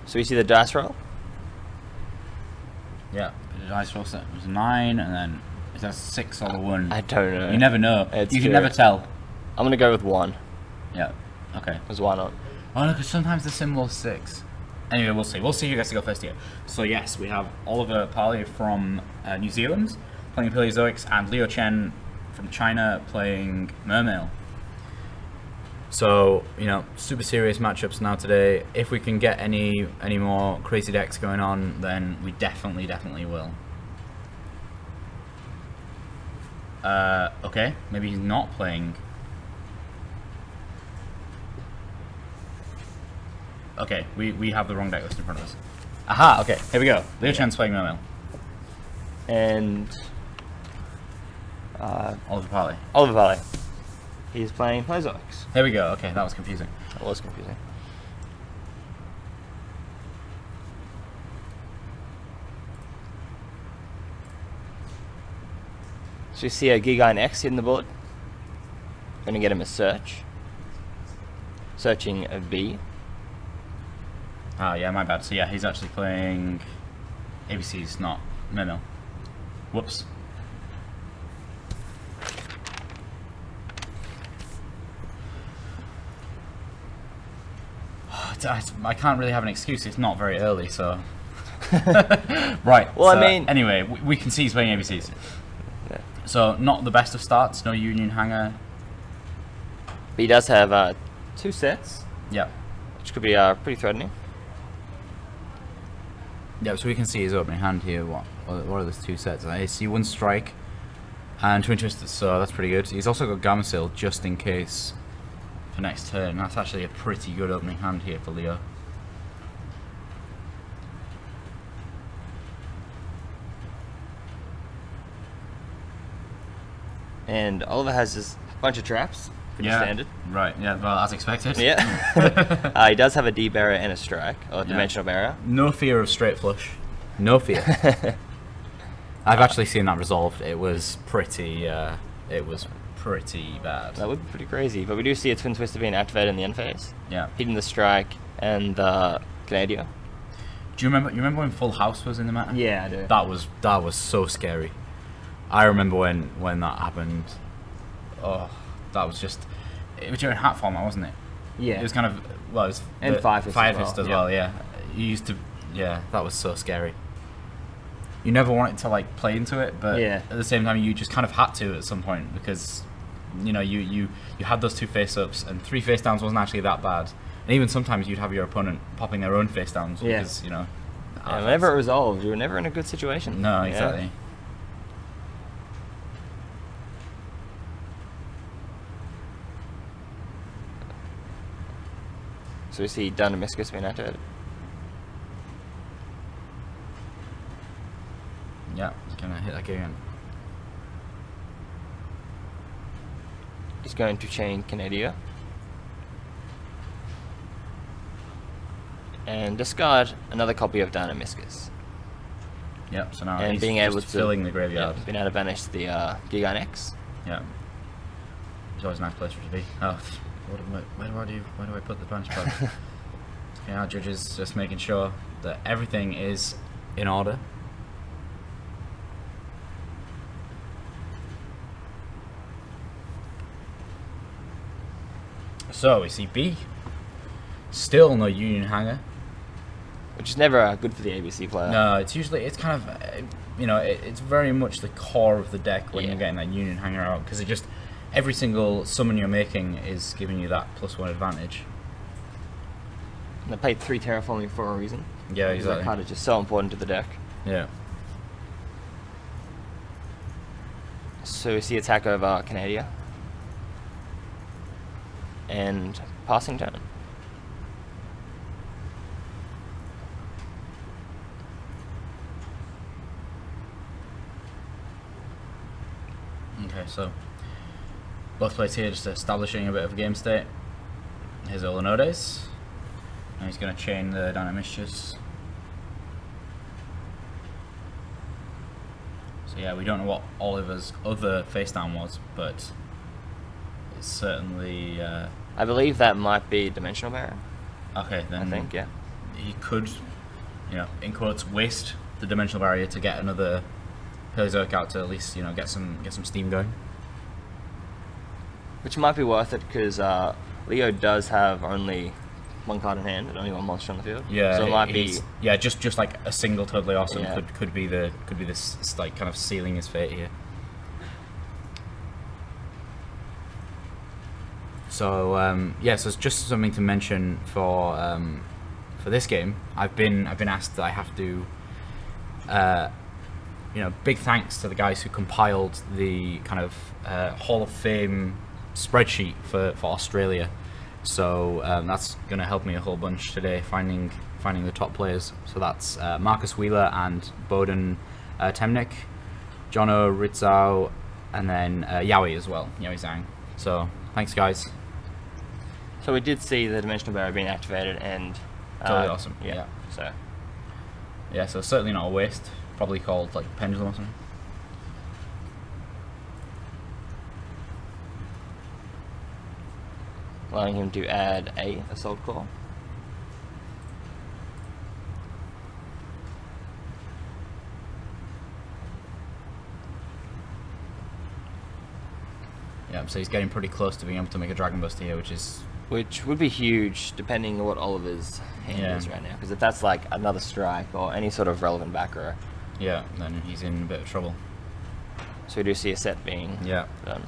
So we see the dice roll. Yeah, the dice roll set was 9, and then is that 6 or the 1? I don't know. You never know. It's you true. can never tell. I'm gonna go with 1. Yeah. Okay. Because why not? Oh no, because sometimes the symbol is 6. Anyway, we'll see. We'll see who gets to go first here. So yes, we have Oliver Parle from New Zealand playing Paleozoics, and Leo Chen from China playing Mermail. So, you know, super serious matchups now today. If we can get any more crazy decks going on, then we definitely will. Okay, maybe he's not playing. Okay, we have the wrong deck list in front of us. Aha, okay, here we go. Leo Chen's playing Mermail. And Oliver Parle. Oliver Parle. He's playing Paleozoics. Here we go, okay, that was confusing. That was confusing. So you see a Giga X hitting the board. Gonna get him a search. Searching a B. Ah, yeah, my bad. So yeah, he's actually playing ABC's, not Mermail. Whoops. I can't really have an excuse. It's not very early, so. Right. Well, so I mean. Anyway, we can see he's playing ABCs. Yeah. So not the best of starts. No Union Hanger. But he does have 2 sets, Yeah. which could be pretty threatening. Yeah. So we can see his opening hand here. What are those 2 sets? I see 1 strike and 2 Twisted, so that's pretty good. He's also got Gamma Sail just in case for next turn. That's actually a pretty good opening hand here for Leo. And Oliver has this bunch of traps. Pretty standard. Right, yeah, well, as expected. Yeah. He does have a D barrier and a strike, or a dimensional barrier. No fear of straight flush. No fear. I've actually seen that resolved. It was pretty bad. That would be pretty crazy. But we do see a Twin Twister being activated in the end phase. Yeah. Hitting the strike and the Canadian. Do you remember when Full House was in the meta? Yeah, I do. That was so scary. I remember when that happened. Oh, that was just. It was during hat format, wasn't it? Yeah. It was kind of well, it was and Fire Fist as well. Yeah. You used to. Yeah, that was so scary. You never wanted to like play into it, but at the same time, you just kind of had to at some point because, you know, you had those 2 face ups and 3 face downs wasn't actually that bad. And even sometimes you'd have your opponent popping their own face downs because you know. And whenever it resolved, you were never in a good situation. No, exactly. Yeah. So we see Dynamiscus being activated. Yeah, he's gonna hit that again. He's going to chain Canadia. And discard another copy of Dynamiscus. Yep, so now and he's being just able to filling the graveyard. Yeah, being able to banish the Giga X. Yeah. It's always a nice place for it to be. Oh, where do I put the banish pad? Okay, our judge is just making sure that everything is in order. So we see B. Still no Union Hanger. Which is never good for the ABC player. No, it's kind of, you know, it's very much the core of the deck when you're getting that Union Hanger out, because it just, every single summon you're making is giving you that +1 advantage. And they played 3 terraforming for a reason. Yeah, exactly. That card is just so important to the deck. Yeah. So we see attack over Canadia. And passing turn. Okay, so both players here just establishing a bit of a game state. Here's Olanodes. And he's going to chain the Dynamicious. So yeah, we don't know what Oliver's other face down was, but it's certainly... I believe that might be Dimensional Barrier. Okay, then... I think, yeah. he could, in quotes, waste the dimensional barrier to get another Paleozoic out to at least get some steam going. Which might be worth it because Leo does have only one card in hand and only one monster on the field. Yeah, so it might be just like a single totally awesome Yeah. could be this like kind of sealing his fate here. So so it's just something to mention for this game. I've been asked that I have to, big thanks to the guys who compiled the kind of Hall of Fame spreadsheet for Australia. So that's going to help me a whole bunch today, finding the top players. So that's Marcus Wheeler and Bowden Temnik, Jono Ritzau, and then Yowie as well, Yowie Zhang. So thanks, guys. So we did see the dimensional barrier being activated, and Totally awesome. Yeah. So certainly not a waste. Probably called like pendulum or something. allowing him to add a assault core. Yeah, so he's getting pretty close to being able to make a Dragon Burst here, which would be huge depending on what Oliver's hand is right now. Because if that's like another strike or any sort of relevant back row, yeah, then he's in a bit of trouble. So we do see a set being done.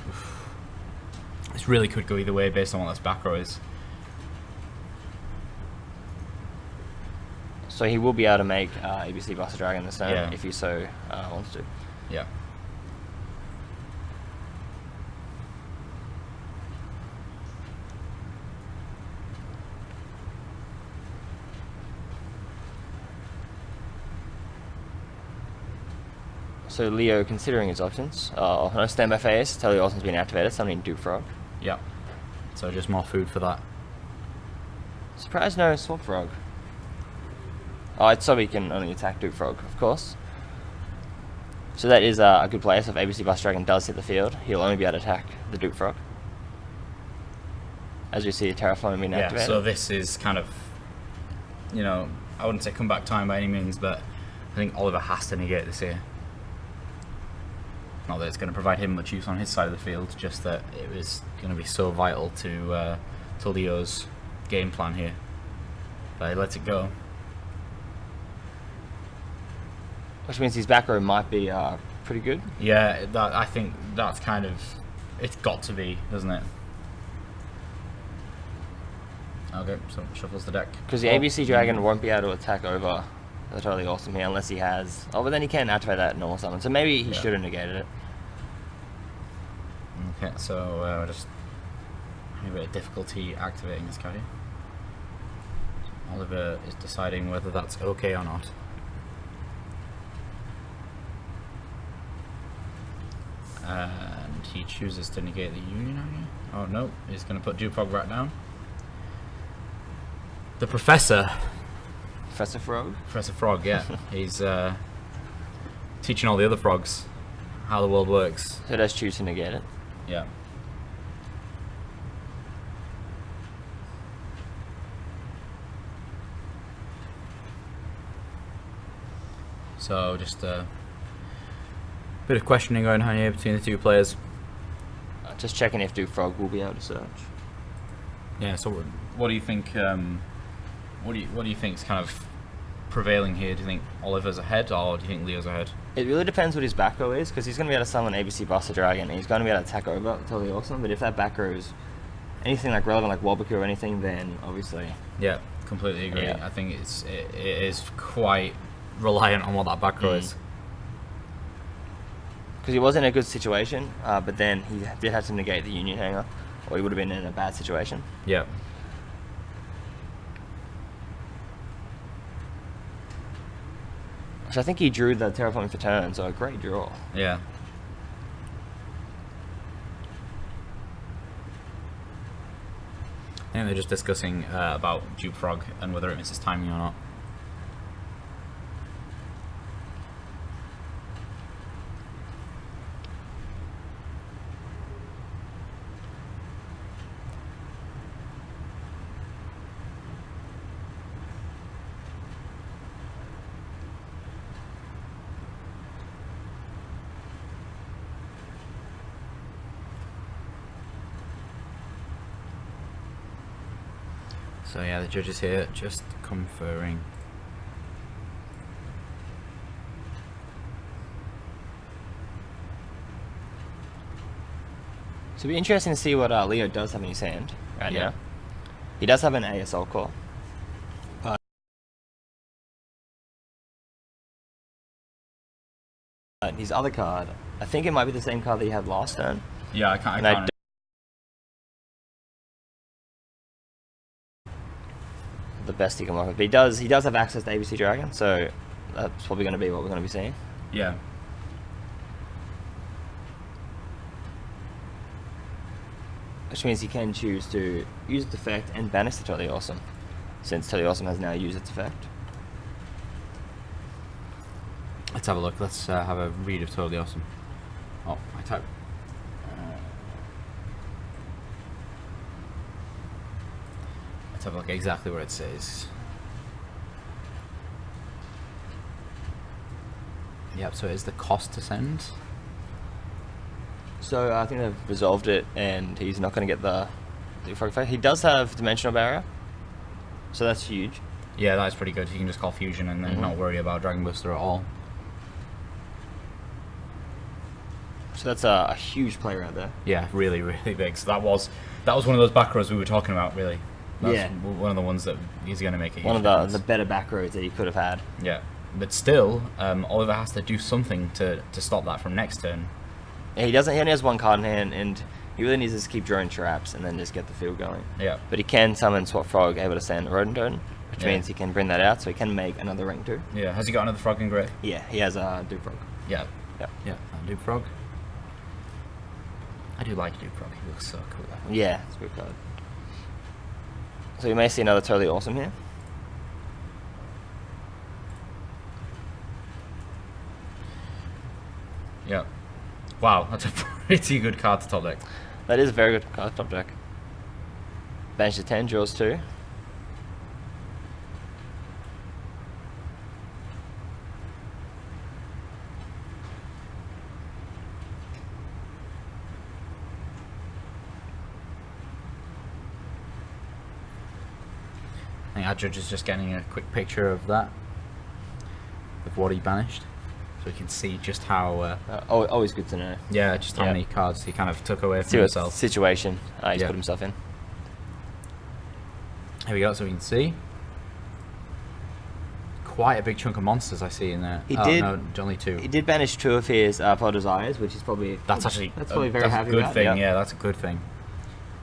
This really could go either way based on what this back row is. So he will be able to make ABC Buster Dragon this turn if he so wants to. Yeah. So Leo, considering his options, no standby phase, Telly Olsen's been activated, summoning Duke Frog. Yeah. So just more food for that. Surprise, no Swamp Frog. Oh, it's so he can only attack Duke Frog, of course. So that is a good play. So if ABC Buster Dragon does hit the field, he'll only be able to attack the Duke Frog. As we see, Terraforming being activated. So this is kind of, I wouldn't say comeback time by any means, but I think Oliver has to negate this here. Not that it's going to provide him much use on his side of the field, just that it was going to be so vital to Leo's game plan here. But he lets it go. Which means his back row might be pretty good. Yeah, I think that's kind of, it's got to be, doesn't it? Okay, so shuffles the deck. Because the ABC Dragon won't be able to attack over the Totally Awesome here unless he has... Oh, but then he can activate that normal summon, so maybe he should have negated it. Okay, so we're just having a bit of difficulty activating this card here. Oliver is deciding whether that's okay or not. And he chooses to negate the Union Army. Oh no, he's going to put Dewfog back down. The Professor. Professor Frog? Professor Frog, yeah. He's teaching all the other frogs how the world works. So does choose to negate it. Yeah. So just a bit of questioning going on here between the two players. Just checking if Duke Frog will be able to search. Yeah. So what do you think? What do you think's kind of prevailing here? Do you think Oliver's ahead, or do you think Leo's ahead? It really depends what his back row is, because he's going to be able to summon ABC Buster Dragon, and he's going to be able to attack over Totally Awesome, but if that back row is anything like relevant, like Wobbaka or anything, then obviously... Yeah, completely agree. Yeah. I think it is quite reliant on what that back row is. Because he was in a good situation, but then he did have to negate the Union Hanger, or he would have been in a bad situation. Yeah. So I think he drew the Terraforming for turn, so a great draw. Yeah. I think they're just discussing about Duke Frog and whether it misses timing or not. So yeah, the judges here just conferring. So it'll be interesting to see what Leo does have in his hand right now. He does have an ASL core. His other card, I think it might be the same card that he had last turn. Yeah, I can't. The best he can work with. But he does have access to ABC Dragon, so that's probably going to be what we're going to be seeing. Yeah. Which means he can choose to use its effect and banish the Totally Awesome, since Totally Awesome has now used its effect. Let's have a look. Let's have a read of Totally Awesome. Oh, I type. Let's have a look exactly what it says. Yep, so it is the cost to send. So I think they've resolved it, and he's not going to get the effect. He does have Dimensional Barrier, so that's huge. Yeah, that is pretty good. You can just call Fusion and then not worry about Dragon Buster at all. So that's a huge play right there. Yeah, really, really big. So that was one of those back rows we were talking about, really. That's one of the ones that he's going to make a huge one of difference. the better back rows that he could have had. Yeah, but still, Oliver has to do something to stop that from next turn. Yeah, he only has one card in hand, and he really needs to just keep drawing traps and then just get the field going. Yeah. But he can summon Swap Frog, able to send Rodentone, which means he can bring that out, so he can make another rank 2. Yeah, has he got another frog in grey? Yeah, he has a Dupe Frog. Yeah. Yeah. Yeah, Dupe Frog. I do like Dupe Frog, he looks so cool. Yeah, it's a good card. So you may see another Totally Awesome here. Yeah. Wow, that's a pretty good card to top deck. That is a very good card to top deck. Banish to 10, draws 2. I think our judge is just getting a quick picture of that, of what he banished, so we can see just how. Always good to know. Yeah, just how many cards he kind of took away from See what himself. situation he's put himself in. Here we go, so we can see quite a big chunk of monsters I see in there. He did. No, only 2. He did banish 2 of his Paleozoics, which is probably That's actually probably very that's happy a good about. thing. Yeah, that's a good thing.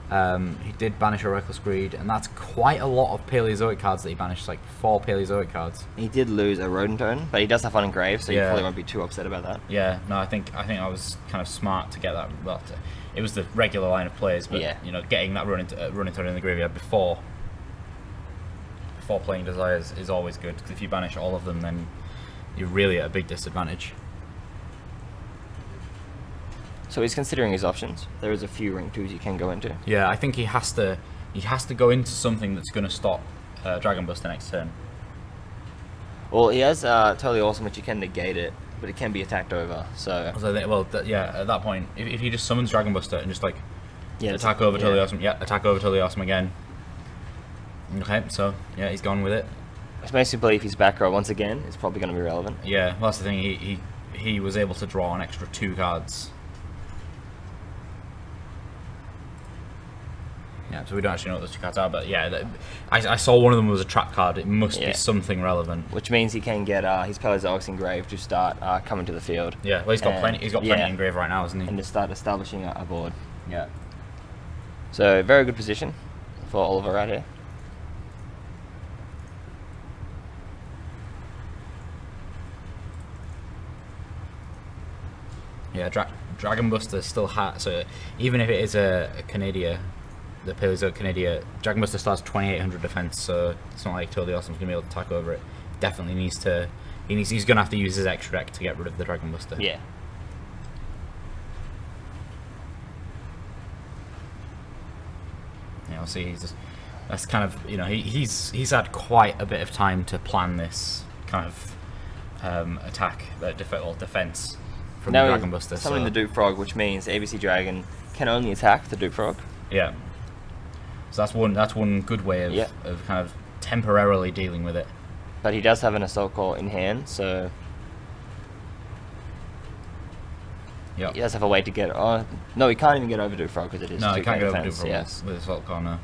He did banish a Reckless Greed, and that's quite a lot of Paleozoic cards that he banished, like 4 Paleozoic cards. He did lose a Rodentone, but he does have one engraved, so you probably won't be too upset about that. Yeah, no, I think I was kind of smart to get that. Well, it was the regular line of plays, but you know, getting that Rodentone in the graveyard before playing Desires is always good, because if you banish all of them, then you're really at a big disadvantage. So he's considering his options. There is a few rank 2s you can go into. Yeah, I think he has to go into something that's going to stop Dragon Buster next turn. Well, he has Totally Awesome, which you can negate it, but it can be attacked over. So at that point, if he just summons Dragon Buster and just like attack over Totally Awesome, attack over Totally Awesome again. Okay, so yeah, he's gone with it. Which makes me believe his back row once again is probably going to be relevant. Yeah, well, that's the thing. He was able to draw an extra 2 cards. Yeah, so we don't actually know what those 2 cards are, but yeah, I saw one of them was a trap card. It must be something relevant. Which means he can get his Paleozoics engraved to start coming to the field. Yeah, well, he's got plenty. He's got plenty engraved right now, hasn't he? And to start establishing a board. Yeah. So very good position for Oliver right here. Yeah, Dragon Buster still has, so even if it is a Canadia, the Paleozoic Canadia, Dragon Buster still has 2800 defense, so it's not like Totally Awesome's gonna be able to attack over it. Definitely needs to, he's gonna have to use his extra deck to get rid of the Dragon Buster. Yeah. Yeah, I'll see. That's kind of, you know, he's had quite a bit of time to plan this kind of attack, defense. From the Dragon Buster. Summoning the Dupe Frog, which means ABC Dragon can only attack the Dupe Frog. Yeah. So that's one good way of kind of temporarily dealing with it. But he does have an assault call in hand, so Yep. he does have a way to get. Oh no, he can't even get overdue frog because it is. No, he can't get defense, overdue frog with assault call. No.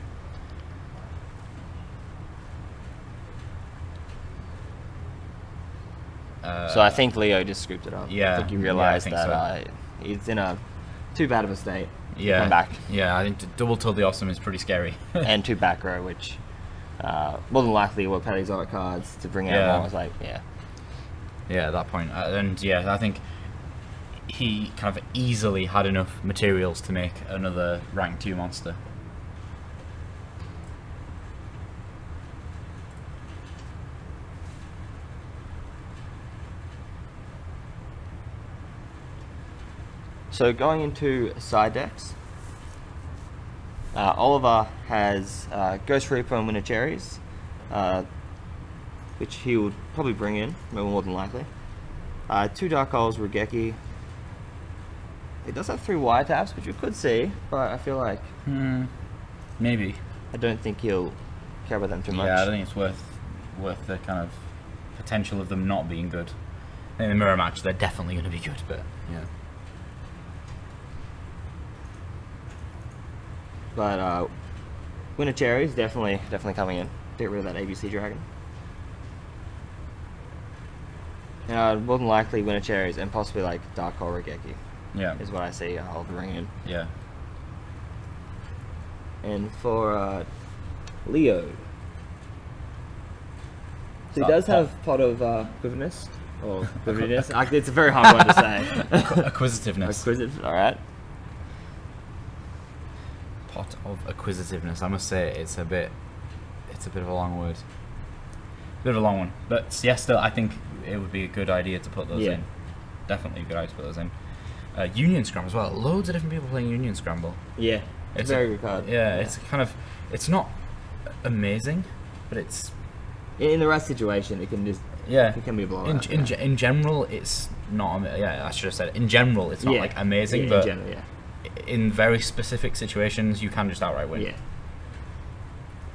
So I think Leo just scooped it up. Yeah, I think he realized think that so. He's in a too bad of a state. Yeah, to come back. Yeah, I think double totally awesome is pretty scary. And 2 back row, which more than likely were Paleozoic cards to bring out more. I was like, yeah, at that point, and I think he kind of easily had enough materials to make another rank 2 monster. So going into side decks, Oliver has Ghost Reaper and Winter Cherries, which he would probably bring in, more than likely. 2 Dark Holes, Regeki. It does have 3 wiretaps, which you could see, but I feel like Maybe. I don't think he'll care about them too much. Yeah, I don't think it's worth the kind of potential of them not being good. In the mirror match, they're definitely going to be good, but yeah. But Winter Cherries definitely coming in. Get rid of that ABC Dragon. More than likely Winter Cherries and possibly like Dark Hole Regeki. Yeah. Is what I see I'll bring in. Yeah. And for Leo, so he does have Pot of Quiviness or Quiviness. It's a very hard word to say. Acquisitiveness. Acquisitive. All right. Pot of acquisitiveness. I must say it's a bit of a long word. Bit of a long one, but yeah, still I think it would be a good idea to put those in. Definitely a good idea to put those in. Union Scramble as well. Loads of different people playing Union Scramble. Yeah, it's a very good card. Yeah, it's kind of, it's not amazing, but it's in the right situation it can just it can be a blowout. In general, it's not. I should have said in general it's not like amazing, but in general, in very specific situations you can just outright win. Yeah.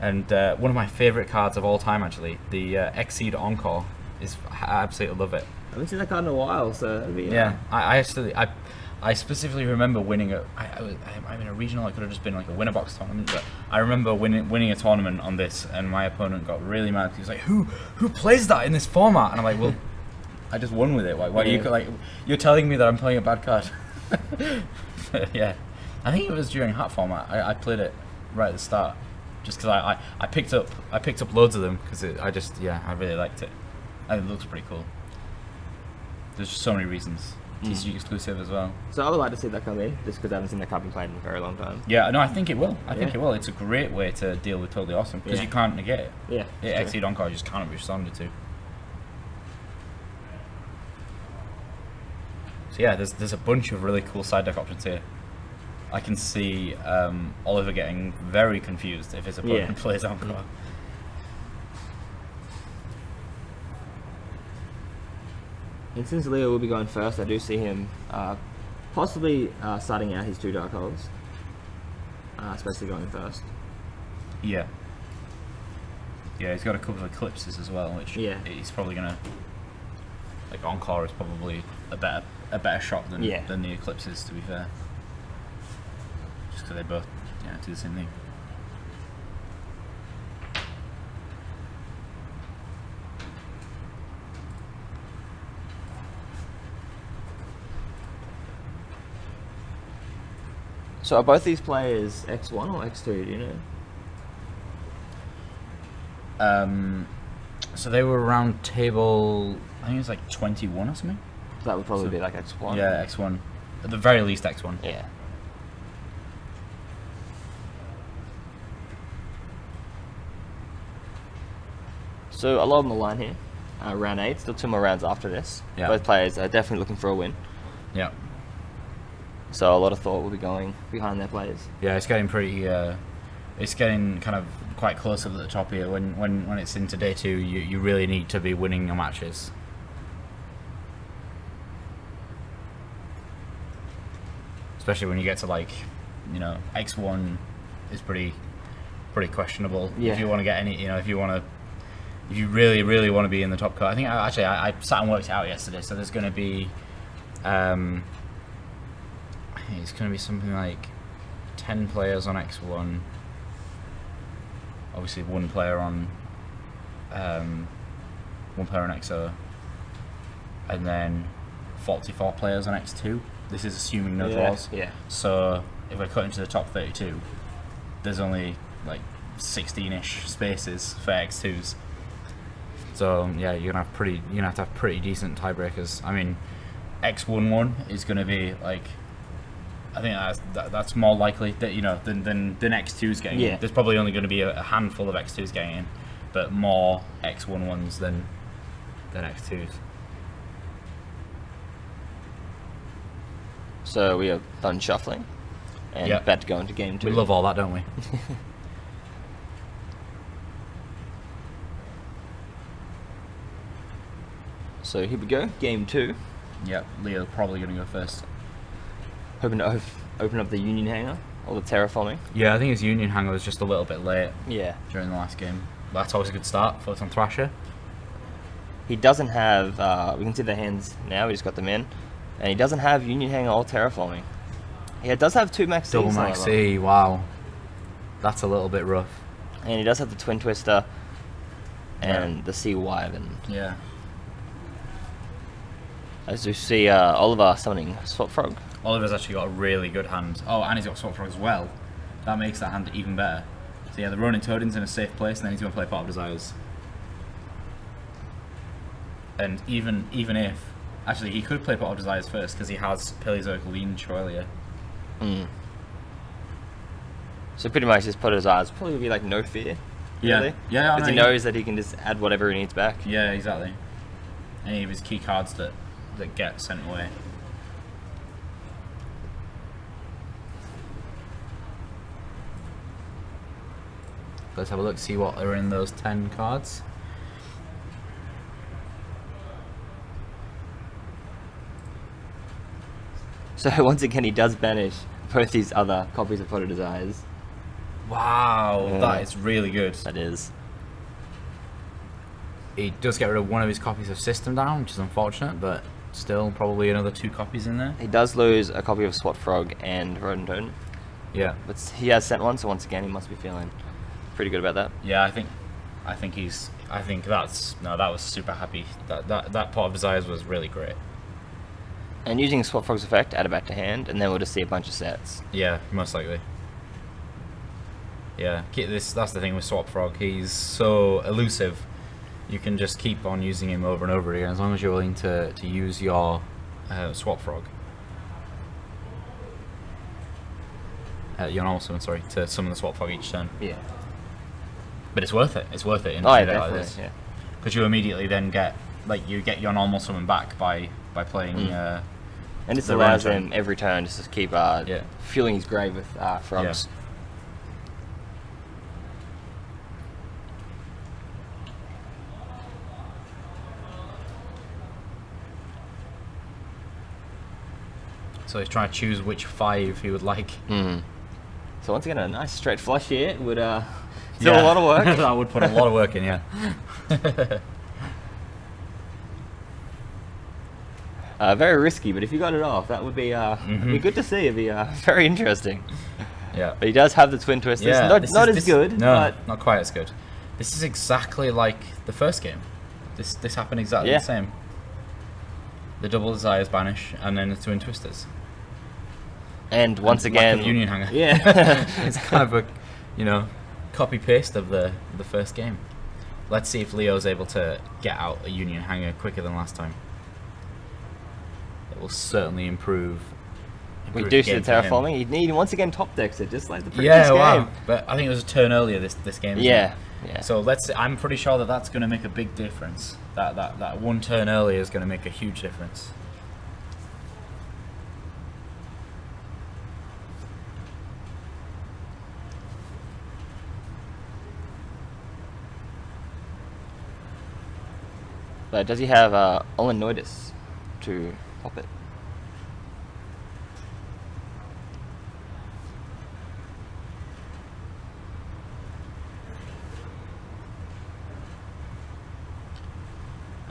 And one of my favourite cards of all time, actually, the Exceed Encore, I absolutely love it. I haven't seen that card in a while, so that'd be, I specifically remember winning I'm in a regional. I could have just been like a winner box tournament, but I remember winning a tournament on this, and my opponent got really mad. He was like, "Who plays that in this format?" And I'm like, "Well, I just won with it. Why you're telling me that I'm playing a bad card?" Yeah, I think it was during Hat format. I played it right at the start, just because I picked up loads of them because I really liked it. It looks pretty cool. There's just so many reasons. TCG exclusive as well. So I would like to see that come in, just because I haven't seen that card been played in a very long time. Yeah, no, I think it will. I think it will. It's a great way to deal with Totally Awesome, because you can't negate it. Yeah. Exceed Encore just can't be responded to. So yeah, there's a bunch of really cool side deck options here. I can see Oliver getting very confused if his opponent plays Encore. And since Leo will be going first, I do see him possibly starting out his 2 Dark Holes, especially going first. Yeah. Yeah, he's got a couple of Eclipses as well, which he's probably gonna. Like Encore is probably a better shot than the Eclipses, to be fair. Just because they both do the same thing. So are both these players X1 or X2, do you know? So they were around table, I think it was like 21 or something. So that would probably be like X1. Yeah, X1. At the very least X1. Yeah. So a lot on the line here. Round 8, still 2 more rounds after this. Yeah. Both players are definitely looking for a win. Yeah. So a lot of thought will be going behind their players. Yeah, it's getting pretty. It's getting kind of quite close up at the top here. When it's into day 2, you really need to be winning your matches. Especially when you get to X1 is pretty pretty questionable. Yeah. If you want to get any, if you really, really want to be in the top cut. I think I sat and worked it out yesterday. So there's going to be, I think it's going to be something like 10 players on X1. Obviously, one player on XO, and then 44 players on X2. This is assuming no draws. Yeah. So if we're cutting to the top 32, there's only like 16-ish spaces for X2s. So yeah, you're gonna have to have pretty decent tiebreakers. I mean, X11 is gonna be like, I think that's more likely that than X2s getting in. There's probably only going to be a handful of X2s getting in, but more X11s than X2s. So we are done shuffling and about to go into game 2. We love all that, don't we? So here we go, game 2. Yep, Leo probably going to go first. Hoping to open up the Union Hanger or the Terraforming. Yeah, I think his Union Hanger was just a little bit late. Yeah. During the last game. That's always a good start. Photon Thrasher. He doesn't have, we can see the hands now, we just got them in. And he doesn't have Union Hanger or Terraforming. He does have 2 Max Cs. Double Max C, wow. That's a little bit rough. And he does have the Twin Twister and the Sea Wyvern. Yeah. As you see, Oliver summoning Swap Frog. Oliver's actually got a really good hand. Oh, and he's got Swap Frog as well. That makes that hand even better. So yeah, the Ronin Toadin's in a safe place, and then he's going to play Pot of Desires. And even if... Actually, he could play Pot of Desires first, because he has Paleozoic Leech earlier. So pretty much this Pot of Desires probably would be like no fear. Yeah. Really. Yeah, because he knows that he can just add whatever he needs back. Yeah, exactly. Any of his key cards that get sent away. Let's have a look, see what are in those 10 cards. So once again, he does banish both these other copies of Pot of Desires. Wow, that is really good. That is. He does get rid of one of his copies of System Down, which is unfortunate, but still probably another 2 copies in there. He does lose a copy of Swat Frog and Rodent Toad. Yeah. But he has sent one, so once again, he must be feeling pretty good about that. Yeah, I think that was super happy. That Pot of Desires was really great. And using Swap Frog's effect, add it back to hand, and then we'll just see a bunch of sets. Yeah, most likely. Yeah, that's the thing with Swap Frog. He's so elusive. You can just keep on using him over and over again as long as you're willing to use your Swap Frog. Your normal summon, sorry, to summon the Swap Frog each turn. Yeah. But it's worth it. It's worth it in yeah, a deck definitely. like this. Yeah. Because you immediately then get your normal summon back by playing. And this allows him every turn just to keep fueling his grave with frogs. Yeah. So he's trying to choose which 5 he would like. So once again, a nice straight flush here would do a lot of work. That would put a lot of work in, yeah. Very risky, but if you got it off, that would be be good to see. It'd be very interesting. Yeah. But he does have the Twin Twisters. Yeah, not as good. No, but not quite as good. This is exactly like the first game. This happened exactly the same. The Double Desires banish, and then the Twin Twisters. And once again, Union Hanger. Yeah. It's kind of a, copy paste of the first game. Let's see if Leo's able to get out a Union Hanger quicker than last time. It will certainly improve. We do see the terraforming. He once again top decks it, just like the previous game. Wow. But I think it was a turn earlier this game. Yeah. So I'm pretty sure that's going to make a big difference. That one turn earlier is going to make a huge difference. But does he have Olenoidus to pop it?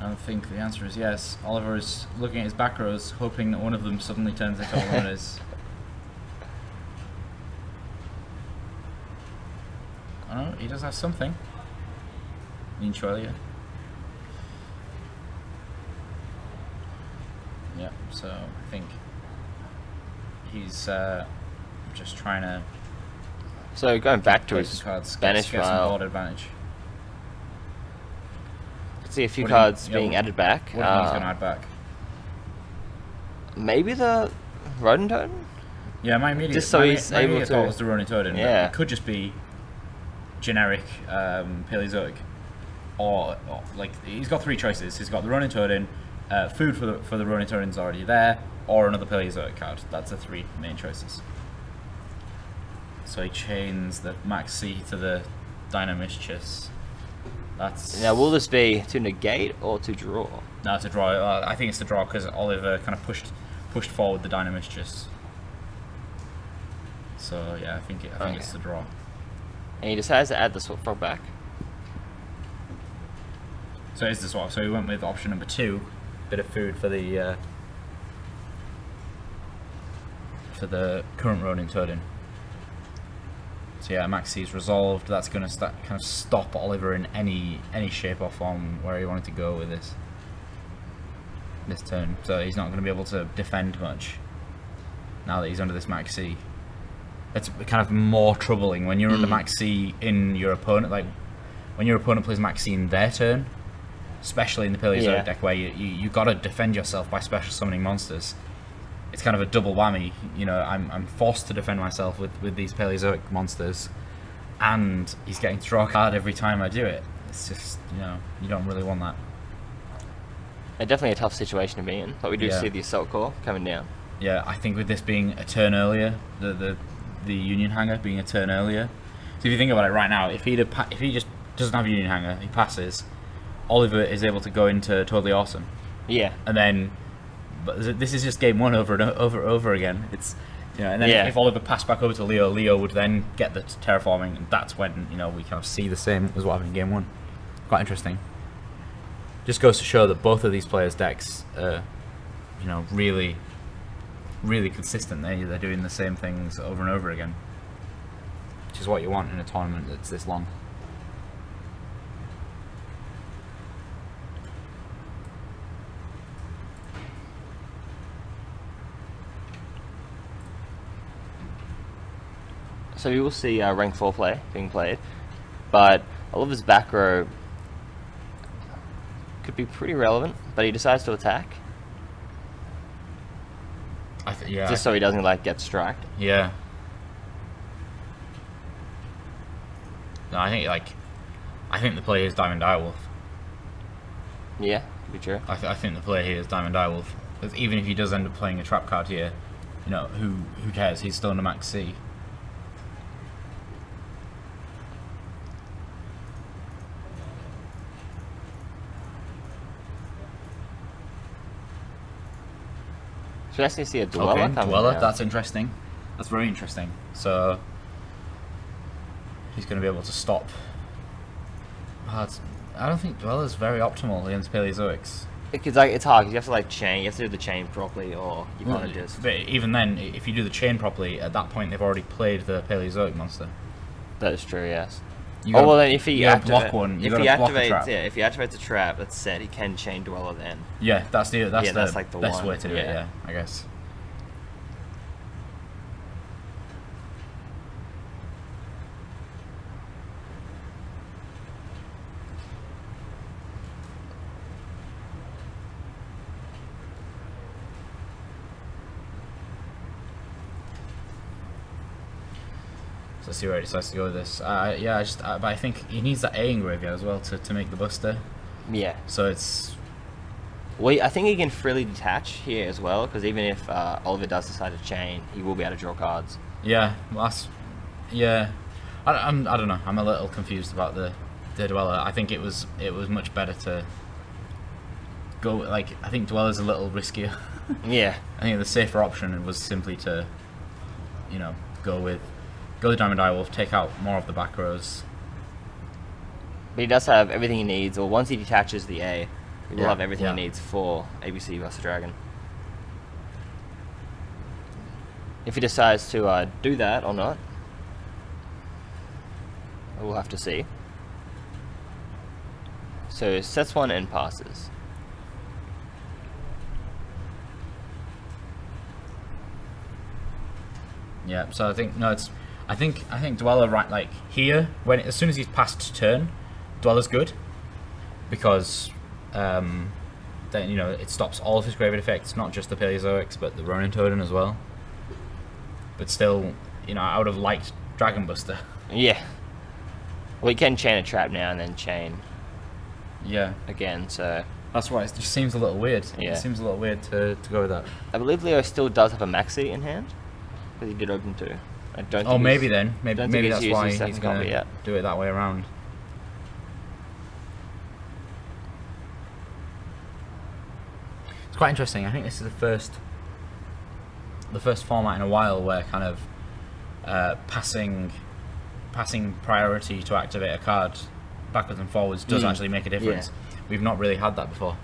I think the answer is yes. Oliver is looking at his back rows, hoping that one of them suddenly turns into eliminators. Oh, he does have something. Inchuelia. Yeah, so I think he's just trying to. So going back to play his some cards, Spanish get some file, board advantage. could see a few What do you- cards yeah, being what- added back. What do you think he's going to add back? Maybe the Rodent Totem? Yeah, my immediate, Just so my, he's my able immediate to- thought was the Ronin Totem. but Yeah. It could just be generic Paleozoic. Or like, he's got 3 choices. He's got the Ronin Totem, food for the Ronin Totem's already there, or another Paleozoic card. That's the 3 main choices. So he chains the Max C to the Dynamiscus. That's... Now, will this be to negate or to draw? No, to draw. I think it's to draw because Oliver kind of pushed forward the Dynamiscus. So yeah, I think it's to draw. And he decides to add the Swap Frog back. So it's the swap. So we went with option number 2, bit of food for the current Ronin Totem. So yeah, Maxi's resolved. That's going to kind of stop Oliver in any shape or form where he wanted to go with this turn. So he's not going to be able to defend much now that he's under this Maxi. It's kind of more troubling when you're under Maxi in your opponent. Like when your opponent plays Maxi in their turn, especially in the Paleozoic deck where you got to defend yourself by special summoning monsters. It's kind of a double whammy. You know, I'm forced to defend myself with these Paleozoic monsters, and he's getting to draw a card every time I do it. It's just, you know, you don't really want that. Definitely a tough situation to be in, but we do Yeah. see the Assault Core coming down. Yeah, I think with this being a turn earlier, the Union Hanger being a turn earlier. So if you think about it right now, if he just doesn't have a Union Hanger, he passes. Oliver is able to go into Totally Awesome, Yeah. and then, but this is just game 1 over and over again. It's, you know, and then if Oliver passed back over to Leo would then get the terraforming, and that's when, you know, we kind of see the same as what happened in game 1. Quite interesting. Just goes to show that both of these players' decks, you know, really consistent. They're doing the same things over and over again, which is what you want in a tournament that's this long. So we will see rank 4 play being played, but Oliver's back row could be pretty relevant, but he decides to attack. Just so he doesn't like get striked. Yeah. No, I think the play is Diamond Direwolf. Yeah, could be true. I think the play here is Diamond Direwolf, because even if he does end up playing a trap card here, you know, who cares? He's still in a Max C. So we actually see a Dweller Okay, coming Dweller, down. that's interesting. That's very interesting. So he's going to be able to stop. I don't think Dweller's very optimal against Paleozoics. Because like, it's hard, because you have to like chain, you have to do the chain properly, or you can't just... But even then, if you do the chain properly, at that point they've already played the Paleozoic monster. That is true, yes. You gotta- well then if he you gotta activates block one, you if he gotta block a activates trap. if he activates a trap, that's set, he can chain Dweller then. Yeah, that's the like the best one, way to do it. yeah. Yeah, I guess. So let's see where he decides to go with this. Yeah, but I think he needs that A in graveyard as well to make the buster. Yeah. So it's... Well, I think he can freely detach here as well, because even if Oliver does decide to chain, he will be able to draw cards. Yeah, well, that's... Yeah. I don't know. I'm a little confused about the Dweller. I think it was much better to go... Like, I think Dweller's a little riskier. Yeah. I think the safer option was simply to, you know, go the Diamond Direwolf, take out more of the back rows. But he does have everything he needs, or once he detaches the A, He will have everything he needs for ABC Buster Dragon. If he decides to do that or not, we'll have to see. So sets one and passes. Yeah, so I think I think Dweller, right, like here, as soon as he's passed turn, Dweller's good, because then it stops all of his graveyard effects, not just the Paleozoics but the Ronin Totem as well. But still, I would have liked Dragon Buster. Yeah. Well, you can chain a trap now and then chain. Yeah. Again, so that's why it just seems a little weird. Yeah. It seems a little weird to go with that. I believe Leo still does have a maxi in hand, because he did open 2. I don't. Think maybe then. Maybe that's why he's going to do it that way around. It's quite interesting. I think this is the first format in a while where kind of passing priority to activate a card backwards and forwards does actually make a difference. Yeah. We've not really had that before,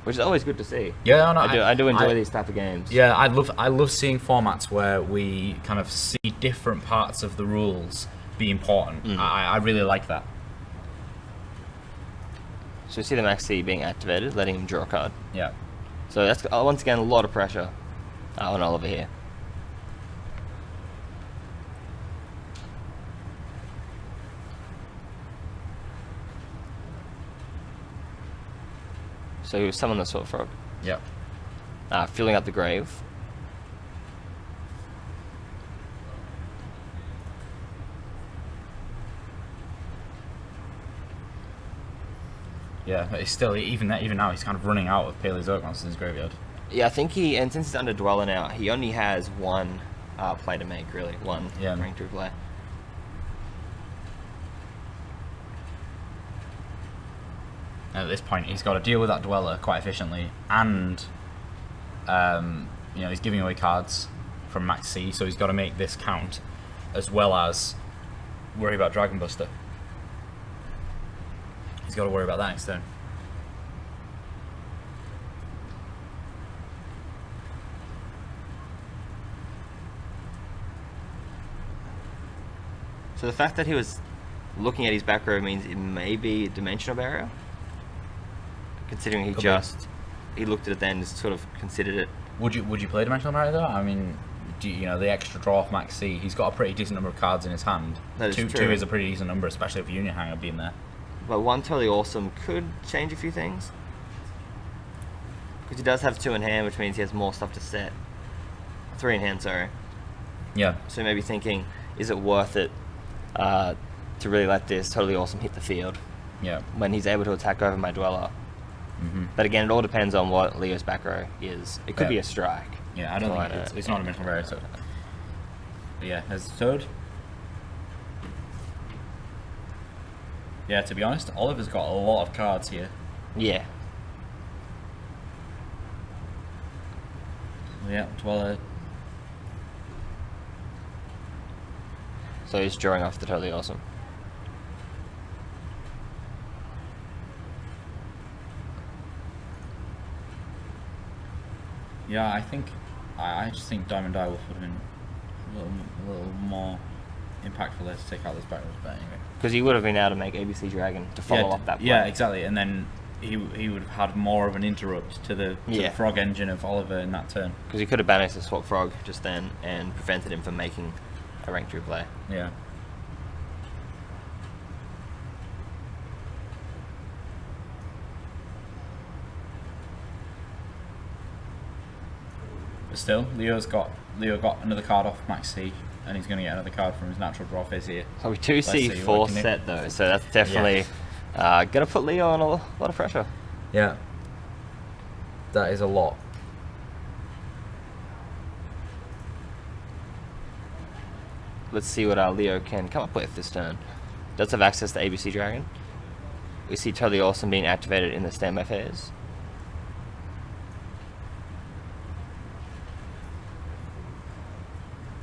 which is always good to see. Yeah, no, I do enjoy these type of games. Yeah, I love seeing formats where we kind of see different parts of the rules be important. I really like that. So you see the maxi being activated, letting him draw a card. Yeah. So that's once again a lot of pressure on Oliver here. So he was summon the Sword Frog. Yep. Filling up the grave. Yeah, but it's still even now he's kind of running out of Paleozoic monsters in his graveyard. Yeah, I think and since he's under Dweller now, he only has one play to make, really. One rank 2 play. And at this point, he's got to deal with that Dweller quite efficiently, and he's giving away cards from Max C, so he's got to make this count, as well as worry about Dragon Buster. He's got to worry about that next turn. So the fact that he was looking at his back row means it may be a dimensional barrier, considering he looked at it then and sort of considered it. Would you play dimensional barrier though? I mean, the extra draw off Max C, he's got a pretty decent number of cards in his hand. That is true. 2 is a pretty decent number, especially with Union Hanger being there. But one totally awesome could change a few things, because he does have 2 in hand, which means he has more stuff to set. 3 in hand, sorry. Yeah. So maybe thinking, is it worth it to really let this totally awesome hit the field? Yeah. When he's able to attack over my Dweller. But again, it all depends on what Leo's back row is. It could be a strike. Yeah, I don't think it's not a dimensional barrier. So. But yeah, there's the third. Yeah, to be honest, Oliver's got a lot of cards here. Yeah. Yeah, Dweller. So he's drawing off the totally awesome. Yeah, I just think Diamond Die will put him in a little more impactful there to take out those back rows, but anyway. Because he would have been able to make ABC Dragon to follow up that play. Yeah, exactly, and then he would have had more of an interrupt to the frog engine of Oliver in that turn. Because he could have banished the Swap Frog just then and prevented him from making a rank 2 play. Yeah. But still, Leo got another card off Max C, and he's going to get another card from his natural draw phase here. So we do see 4 set though, so that's definitely going to put Leo on a lot of pressure. Yeah. That is a lot. Let's see what Leo can come up with this turn. Does have access to ABC Dragon. We see Totally Awesome being activated in the standby phase.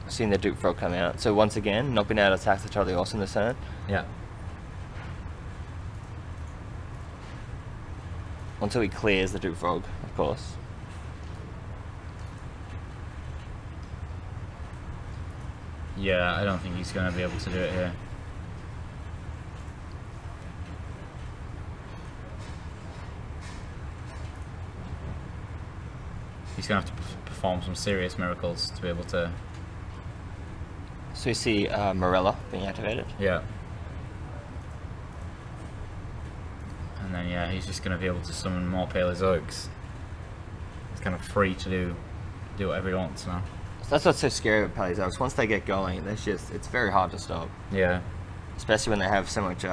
Seeing the Duke Frog come out. So once again, not being able to attack the Totally Awesome this turn. Yeah. Until he clears the Duke Frog, of course. Yeah, I don't think he's going to be able to do it here. He's going to have to perform some serious miracles to be able to... So you see Morella being activated. Yeah. And then, yeah, he's just going to be able to summon more Paleozoics. He's kind of free to do whatever he wants now. So that's what's so scary about Paleozoics. Once they get going, it's very hard to stop. Yeah. Especially when they have so much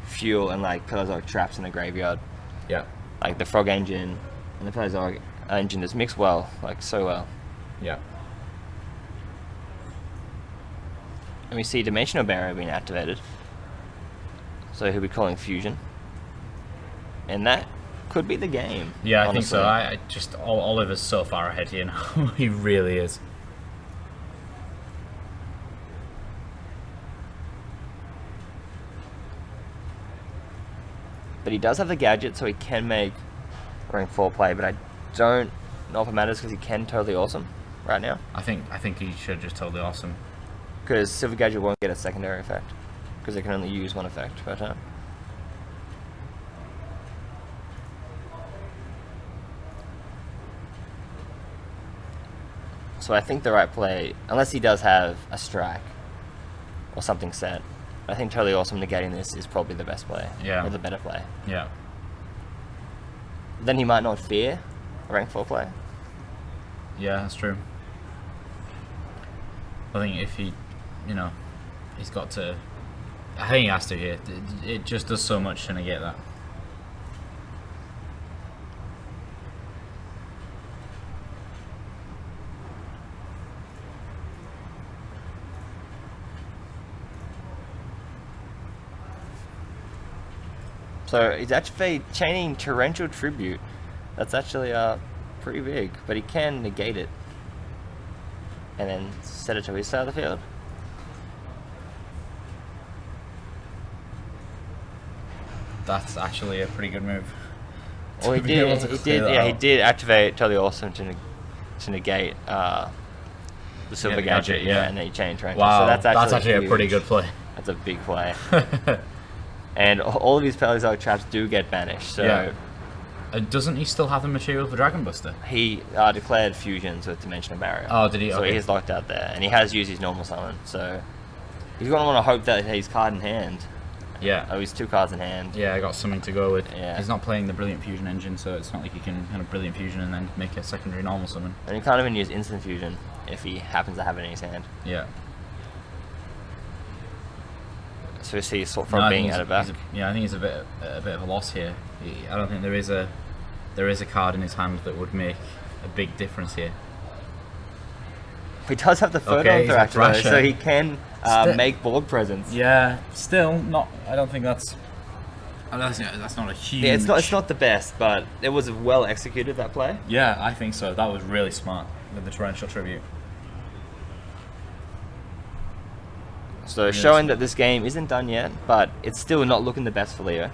fuel and like Paleozoic traps in the graveyard. Yeah. Like the Frog engine and the Paleozoic engine just mix well, like so well. Yeah. And we see Dimensional Barrier being activated. So he'll be calling Fusion. And that could be the game. Yeah, I honestly. think so. I just Oliver's so far ahead here now. He really is. But he does have the gadget, so he can make rank 4 play. But I don't know if it matters because he can Totally Awesome right now. I think he should just Totally Awesome. Because Silver Gadget won't get a secondary effect. Because it can only use one effect per turn. So I think the right play, unless he does have a strike or something set, I think Totally Awesome negating this is probably the best play. Yeah. Or the better play. Yeah. Then he might not fear a rank 4 play. Yeah, that's true. I think if he, he's got to... I think he has to here. It just does so much to negate that. So he's actually chaining Torrential Tribute. That's actually pretty big, but he can negate it and then set it to his side of the field. That's actually a pretty good move. Well, he did activate Totally Awesome to negate the Silver Gadget, and then he chained Torrential. Wow, so that's actually a pretty good play. That's a big play. And all of these Paleozoic traps do get banished, so... Yeah. Doesn't he still have the material for Dragon Buster? He declared fusions with Dimensional Barrier. Oh, did he? So Okay. he is locked out there, and he has used his normal summon, so... He's going to want to hope that he's card in hand. Yeah. Oh, he's 2 cards in hand. Yeah, I got something to go with. Yeah. He's not playing the Brilliant Fusion engine, so it's not like he can kind of Brilliant Fusion and then make a secondary normal summon. And he can't even use Instant Fusion if he happens to have it in his hand. Yeah. So we see Sword Frog being added back. I think he's a bit of a loss here. I don't think there is a card in his hand that would make a big difference here. He does have the Photon Thrasher, so he can make board presence. Yeah, still not. I don't think that's not a huge. Yeah, it's not the best, but it was well executed, that play. Yeah, I think so. That was really smart with the Torrential Tribute. So showing that this game isn't done yet, but it's still not looking the best for Leo.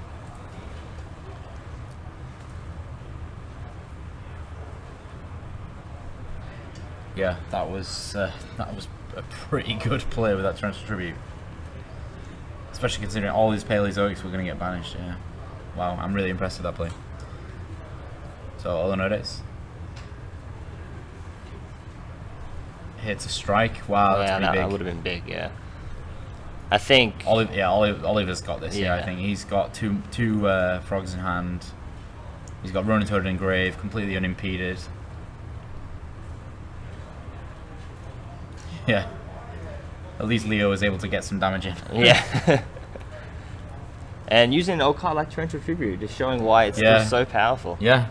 Yeah, that was a pretty good play with that Torrential Tribute. Especially considering all these Paleozoics were going to get banished, yeah. Wow, I'm really impressed with that play. So, all the notice. Hits a strike, wow, that's pretty big. That would have been big, yeah. I think... Oliver's got this, yeah. I think he's got two frogs in hand. He's got Ronin Toad Engrave, completely unimpeded. Yeah. At least Leo was able to get some damage in. Yeah. And using an old card like Torrential Tribute, just showing why it's still so powerful. Yeah.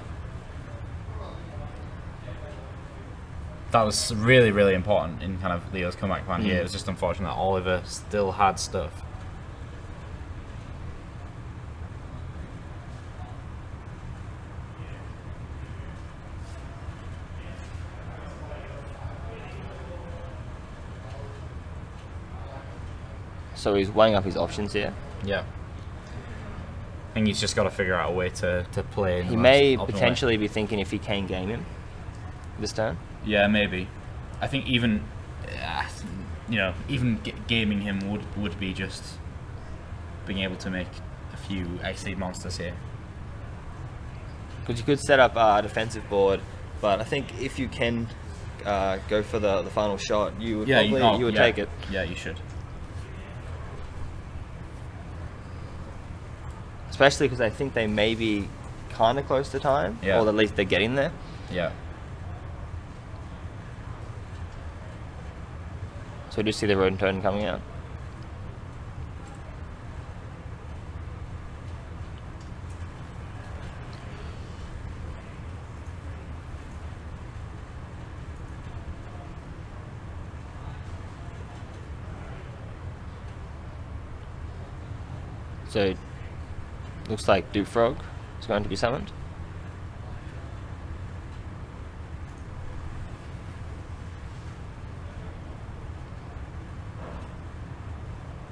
That was really, really important in kind of Leo's comeback plan here. It was just unfortunate that Oliver still had stuff. So he's weighing up his options here. Yeah. I think he's just got to figure out a way to play. He may potentially be thinking if he can game him this turn. Yeah, maybe. I think even, gaming him would be just being able to make a few X-Lead monsters here. Because you could set up a defensive board, but I think if you can go for the final shot, you would take it. Yeah, you should. Especially because I think they may be kind of close to time, or at least they're getting there. Yeah. So we do see the rodent totem coming out. So, looks like Duke Frog is going to be summoned.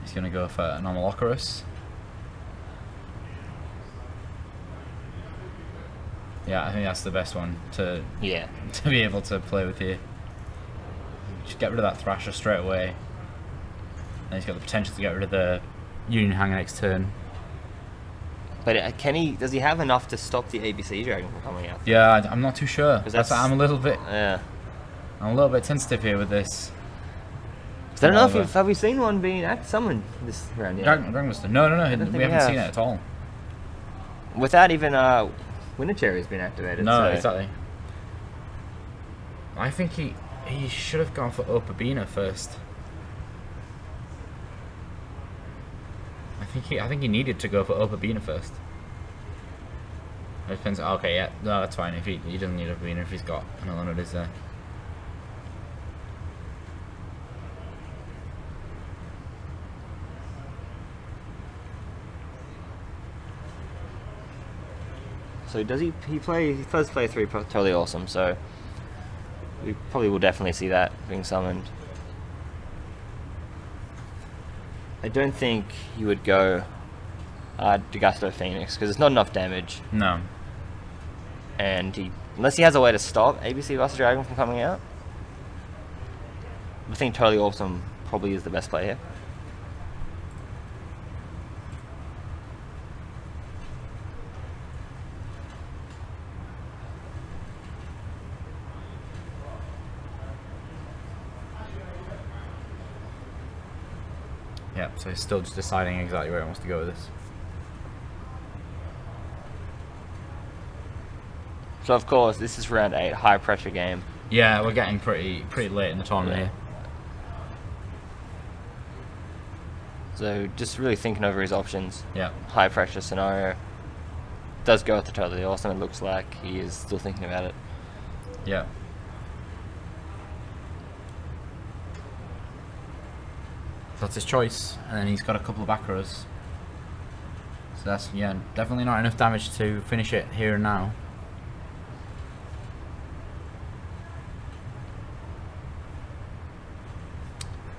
He's going to go for an Anomalocaris. Yeah, I think that's the best one to be able to play with here. Just get rid of that Thrasher straight away. And he's got the potential to get rid of the Union Hanger next turn. But does he have enough to stop the ABC Dragon from coming out? Yeah, I'm not too sure. I'm a little bit sensitive here with this. I don't know if have we seen one being summoned this round yet? Dragon Buster. No, we haven't seen it at all. Without even Winter Cherries being activated. No, exactly. I think he should have gone for Opabina first. I think he needed to go for Opabina first. It depends. Okay, yeah, no, that's fine. If he doesn't need Opabina if he's got another one, it is there. So does he does play 3 totally awesome, so we probably will definitely see that being summoned. I don't think you would go Degusto Phoenix because it's not enough damage. No. And unless he has a way to stop ABC Buster Dragon from coming out, I think Totally Awesome probably is the best play here. Yeah, so he's still just deciding exactly where he wants to go with this. So of course, this is round 8, high pressure game. Yeah, we're getting pretty late in the tournament here. So just really thinking over his options. Yeah. High pressure scenario. Does go with the Totally Awesome, it looks like. He is still thinking about it. Yeah. That's his choice, and then he's got a couple of back rows. So that's, definitely not enough damage to finish it here and now.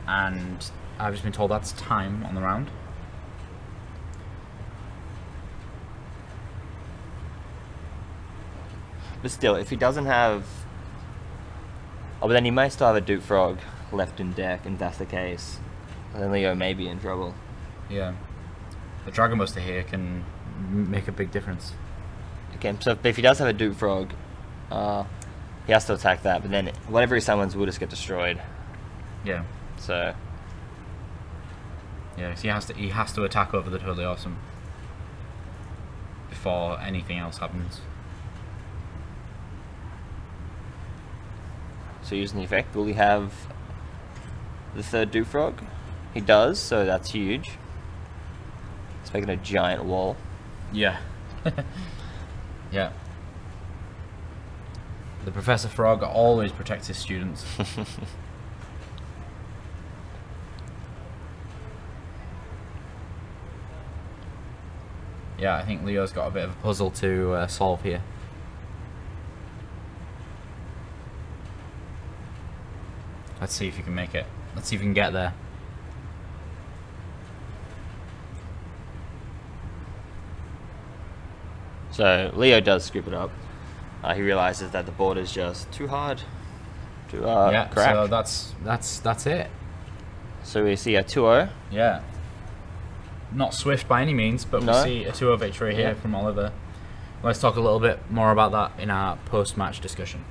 And I've just been told that's time on the round. But still, if he doesn't have... Oh, but then he may still have a Duke Frog left in deck, and if that's the case, then Leo may be in trouble. Yeah. The Dragon Buster here can make a big difference. Okay, so if he does have a Duke Frog, he has to attack that, but then whatever he summons will just get destroyed. Yeah. So... Yeah, so he has to attack over the Totally Awesome before anything else happens. So using the effect, will he have the 3rd Duke Frog? He does, so that's huge. It's making a giant wall. Yeah. Yeah. The Professor Frog always protects his students. Yeah, I think Leo's got a bit of a puzzle to solve here. Let's see if you can make it. Let's see if you can get there. So Leo does scoop it up. He realizes that the board is just too hard to crack. So that's it. So we see a 2-0. Yeah. Not swift by any means, but we see a 2-0 victory here from Oliver. Let's talk a little bit more about that in our post-match discussion.